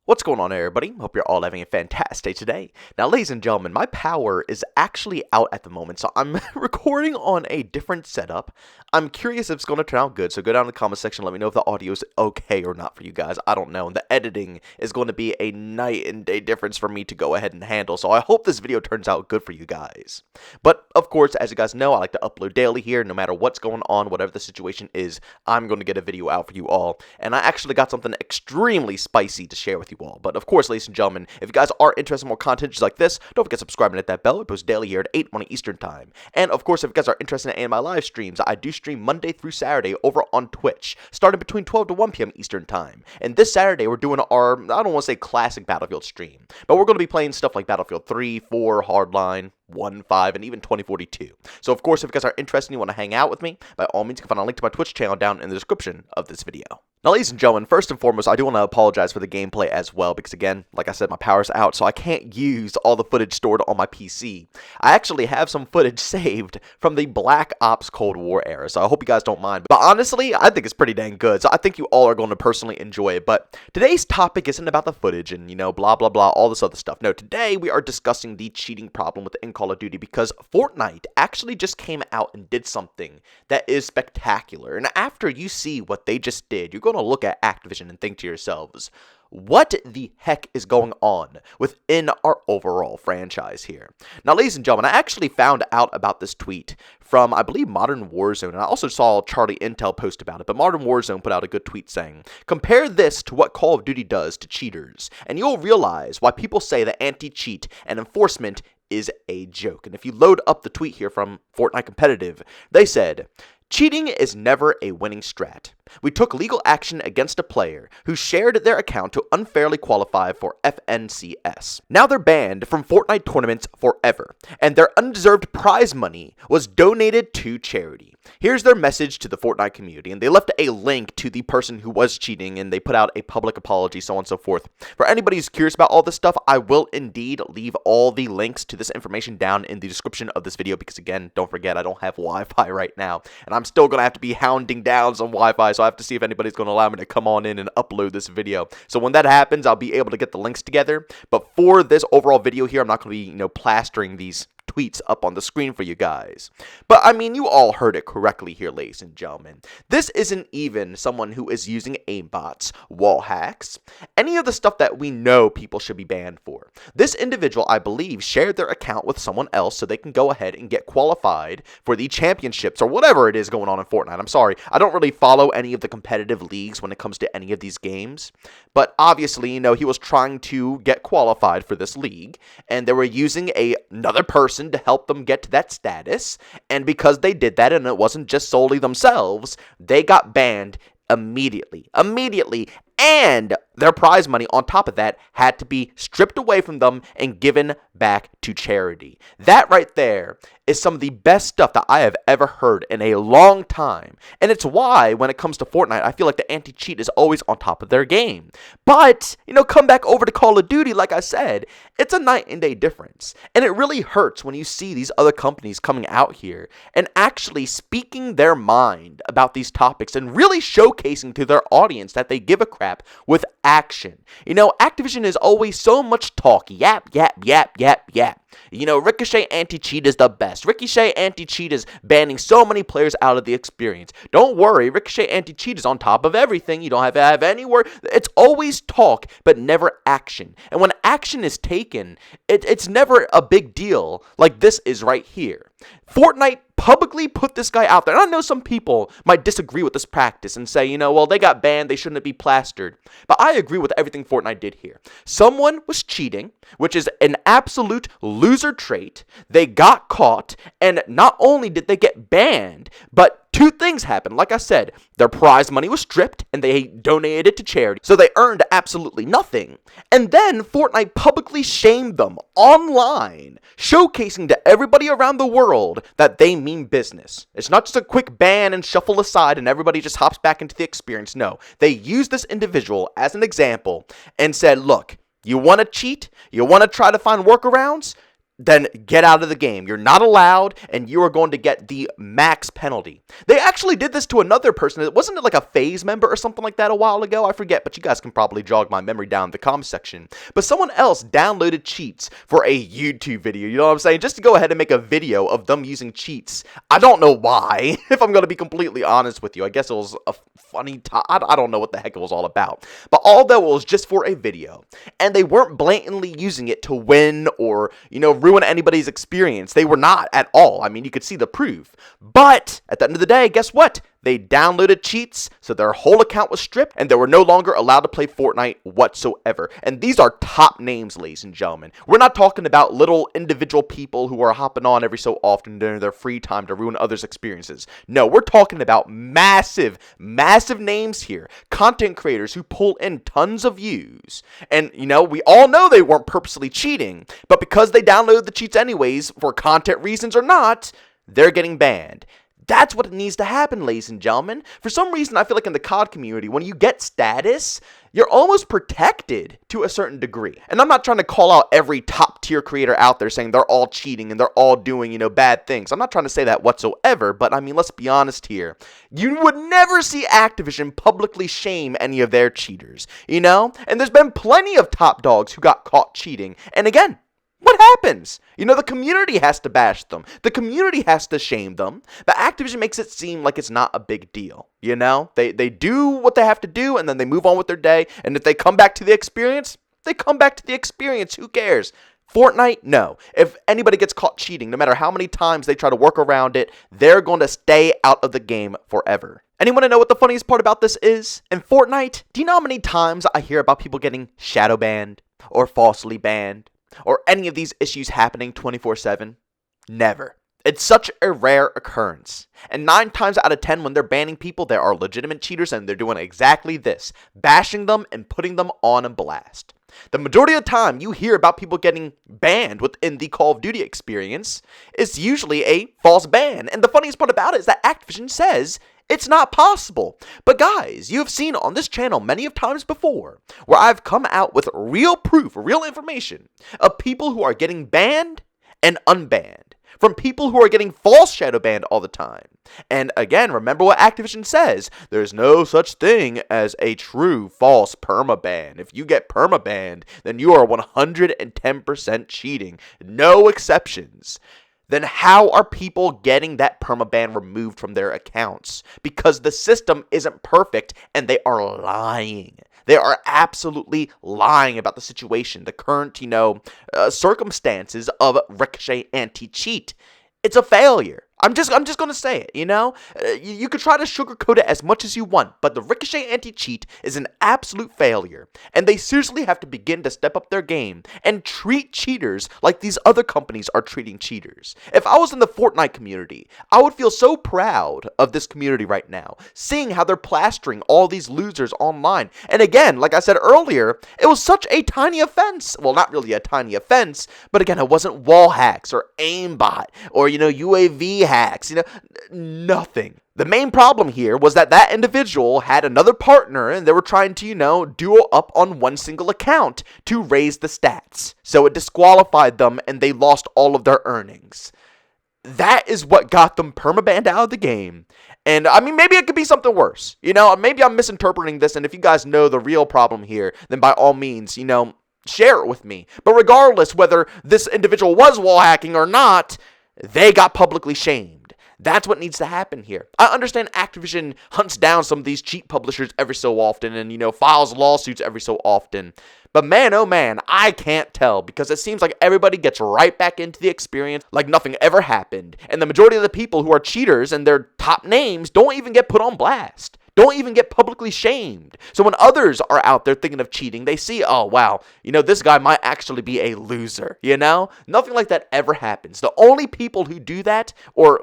What's going on, everybody? Hope you're all having a fantastic day today. Now, ladies and gentlemen, my power is actually out at the moment, so I'm recording on a different setup. I'm curious if it's going to turn out good, so go down in the comment section, let me know if the audio is okay or not for you guys. I don't know, and the editing is going to be a night and day difference for me to go ahead and handle, so I hope this video turns out good for you guys. But, of course, as you guys know, I like to upload daily here, no matter what's going on, whatever the situation is, I'm going to get a video out for you all, and I actually got something extremely spicy to share with you all. But of course, ladies and gentlemen, if you guys are interested in more content just like this, don't forget to subscribe and hit that bell. It posts daily here at 8 morning Eastern time. And of course, if you guys are interested in any of my live streams, I do stream Monday through Saturday over on Twitch, starting between 12 to 1 p.m. Eastern time. And this Saturday, we're doing our, I don't want to say classic Battlefield stream, but we're going to be playing stuff like Battlefield 3, 4, Hardline, 1, 5, and even 2042. So of course, if you guys are interested and you want to hang out with me, by all means, you can find a link to my Twitch channel down in the description of this video. Now, ladies and gentlemen, first and foremost, I do want to apologize for the gameplay as well, because again, like I said, my power's out, so I can't use all the footage stored on my PC. I actually have some footage saved from the Black Ops Cold War era, so I hope you guys don't mind. But honestly, I think it's pretty dang good, so I think you all are going to personally enjoy it. But today's topic isn't about the footage and, you know, blah, blah, blah, all this other stuff. No, today we are discussing the cheating problem within Call of Duty, because Fortnite actually just came out and did something that is spectacular. And after you see what they just did, you're going to look at Activision and think to yourselves, what the heck is going on within our overall franchise here? Now, ladies and gentlemen, I actually found out about this tweet from, I believe, Modern Warzone, and I also saw Charlie Intel post about it, but Modern Warzone put out a good tweet saying, compare this to what Call of Duty does to cheaters, and you'll realize why people say that anti-cheat and enforcement is a joke. And if you load up the tweet here from Fortnite Competitive, they said, cheating is never a winning strat. We took legal action against a player who shared their account to unfairly qualify for FNCS. Now they're banned from Fortnite tournaments forever, and their undeserved prize money was donated to charity. Here's their message to the Fortnite community, and they left a link to the person who was cheating, and they put out a public apology, so on and so forth. For anybody who's curious about all this stuff, I will indeed leave all the links to this information down in the description of this video, because again, don't forget, I don't have Wi-Fi right now, and I'm still going to have to be hounding down some Wi-Fi, so I have to see if anybody's going to allow me to come on in and upload this video. So when that happens, I'll be able to get the links together. But for this overall video here, I'm not going to be, plastering these tweets up on the screen for you guys. But I mean, you all heard it correctly here, ladies and gentlemen. This isn't even someone who is using aimbots, wall hacks, any of the stuff that we know people should be banned for. This individual, I believe, shared their account with someone else so they can go ahead and get qualified for the championships or whatever it is going on in Fortnite. I'm sorry, I don't really follow any of the competitive leagues when it comes to any of these games, but obviously, he was trying to get qualified for this league, and they were using another person to help them get to that status, and because they did that, and it wasn't just solely themselves, they got banned immediately, and their prize money on top of that had to be stripped away from them and given back to charity. That right there is some of the best stuff that I have ever heard in a long time. And it's why, when it comes to Fortnite, I feel like the anti-cheat is always on top of their game. But, come back over to Call of Duty, like I said, it's a night and day difference. And it really hurts when you see these other companies coming out here and actually speaking their mind about these topics and really showcasing to their audience that they give a crap with action. Activision is always so much talk. Yap. Ricochet anti-cheat is the best. Ricochet anti-cheat is banning so many players out of the experience. Don't worry, Ricochet anti-cheat is on top of everything. You don't have to have any word. It's always talk, but never action. And when action is taken, it's never a big deal like this is right here. Fortnite publicly put this guy out there. And I know some people might disagree with this practice and say, well, they got banned, they shouldn't be plastered. But I agree with everything Fortnite did here. Someone was cheating, which is an absolute loser trait. They got caught, and not only did they get banned, but two things happened. Like I said, their prize money was stripped and they donated it to charity. So they earned absolutely nothing. And then Fortnite publicly shamed them online, showcasing to everybody around the world that they mean business. It's not just a quick ban and shuffle aside and everybody just hops back into the experience. No, they used this individual as an example and said, look, you want to cheat? You want to try to find workarounds? then get out of the game. You're not allowed, and you are going to get the max penalty. They actually did this to another person. Wasn't it like a FaZe member or something like that a while ago? I forget, but you guys can probably jog my memory down in the comment section. But someone else downloaded cheats for a YouTube video, you know what I'm saying? Just to go ahead and make a video of them using cheats. I don't know why, if I'm going to be completely honest with you. I guess it was a funny time. I don't know what the heck it was all about. But all that was just for a video. And they weren't blatantly using it to win or, ruin anybody's experience. They were not at all. I mean, you could see the proof. But at the end of the day, guess what? They downloaded cheats, so their whole account was stripped, and they were no longer allowed to play Fortnite whatsoever. And these are top names, ladies and gentlemen. We're not talking about little individual people who are hopping on every so often during their free time to ruin others' experiences. No, we're talking about massive, massive names here. Content creators who pull in tons of views. And, we all know they weren't purposely cheating, but because they downloaded the cheats anyways, for content reasons or not, they're getting banned. That's what needs to happen, ladies and gentlemen. For some reason, I feel like in the COD community, when you get status, you're almost protected to a certain degree. And I'm not trying to call out every top tier creator out there saying they're all cheating and they're all doing, bad things. I'm not trying to say that whatsoever, but I mean, let's be honest here. You would never see Activision publicly shame any of their cheaters, And there's been plenty of top dogs who got caught cheating. And again, what happens? The community has to bash them. The community has to shame them. But Activision makes it seem like it's not a big deal. They do what they have to do, and then they move on with their day. And if they come back to the experience, they come back to the experience. Who cares? Fortnite, no. If anybody gets caught cheating, no matter how many times they try to work around it, they're going to stay out of the game forever. Anyone know what the funniest part about this is? In Fortnite, do you know how many times I hear about people getting shadow banned or falsely banned? Or any of these issues happening 24/7? Never. It's such a rare occurrence. And 9 times out of 10 when they're banning people, there are legitimate cheaters and they're doing exactly this. Bashing them and putting them on a blast. The majority of the time you hear about people getting banned within the Call of Duty experience, it's usually a false ban. And the funniest part about it is that Activision says it's not possible. But guys, you have seen on this channel many of times before where I've come out with real proof, real information of people who are getting banned and unbanned. From people who are getting false shadow banned all the time. And again, remember what Activision says. There's no such thing as a true false permaban. If you get permabanned, then you are 110% cheating. No exceptions. Then how are people getting that permaban removed from their accounts? Because the system isn't perfect and they are lying. They are absolutely lying about the situation, the current, circumstances of Ricochet anti-cheat. It's a failure. I'm just going to say it, You could try to sugarcoat it as much as you want, but the Ricochet anti-cheat is an absolute failure. And they seriously have to begin to step up their game and treat cheaters like these other companies are treating cheaters. If I was in the Fortnite community, I would feel so proud of this community right now, seeing how they're plastering all these losers online. And again, like I said earlier, it was such a tiny offense. Well, not really a tiny offense, but again, it wasn't wall hacks or aimbot or, UAV hacks, nothing. The main problem here was that individual had another partner and they were trying to, duo up on one single account to raise the stats. So it disqualified them and they lost all of their earnings. That is what got them permabanned out of the game. And I mean, maybe it could be something worse. Maybe I'm misinterpreting this. And if you guys know the real problem here, then by all means, share it with me. But regardless whether this individual was wall hacking or not, they got publicly shamed. That's what needs to happen here. I understand Activision hunts down some of these cheat publishers every so often and, files lawsuits every so often. But man, oh man, I can't tell because it seems like everybody gets right back into the experience like nothing ever happened. And the majority of the people who are cheaters and their top names don't even get put on blast. Don't even get publicly shamed. So when others are out there thinking of cheating, they see, oh, wow, this guy might actually be a loser, Nothing like that ever happens. The only people who do that or,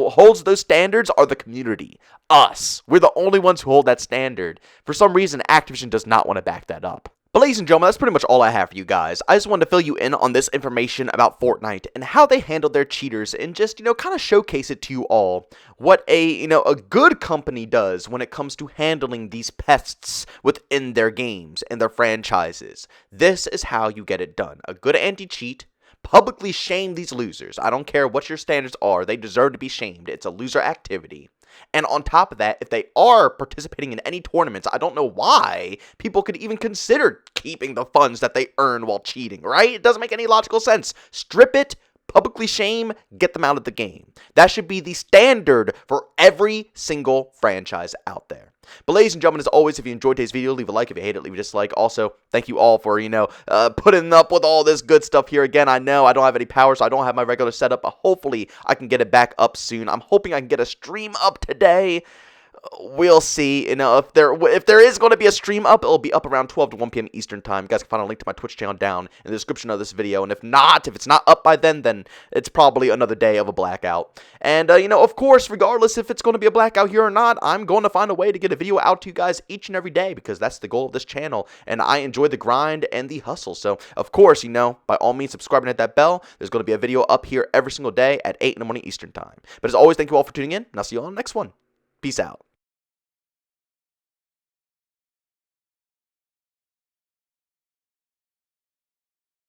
holds those standards are the community. Us. We're the only ones who hold that standard. For some reason, Activision does not want to back that up. But ladies and gentlemen, that's pretty much all I have for you guys. I just wanted to fill you in on this information about Fortnite and how they handled their cheaters and just, kind of showcase it to you all what a good company does when it comes to handling these pests within their games and their franchises. This is how you get it done. A good anti-cheat, Publicly shame these losers. I don't care what your standards are. They deserve to be shamed. It's a loser activity. And on top of that, if they are participating in any tournaments, I don't know why people could even consider keeping the funds that they earn while cheating, right? It doesn't make any logical sense. Strip it, publicly shame, get them out of the game. That should be the standard for every single franchise out there. But ladies and gentlemen, as always, if you enjoyed today's video, leave a like. If you hate it, leave a dislike. Also, thank you all for, putting up with all this good stuff here. Again, I know I don't have any power, so I don't have my regular setup, but hopefully I can get it back up soon. I'm hoping I can get a stream up today. We'll see. If there is going to be a stream up, it'll be up around 12 to 1 p.m. Eastern time. You guys can find a link to my Twitch channel down in the description of this video. And if it's not up by then it's probably another day of a blackout. And, of course, regardless if it's going to be a blackout here or not, I'm going to find a way to get a video out to you guys each and every day because that's the goal of this channel. And I enjoy the grind and the hustle. So, of course, by all means, subscribe and hit that bell. There's going to be a video up here every single day at 8 in the morning Eastern time. But as always, thank you all for tuning in, and I'll see you all on the next one. Peace out.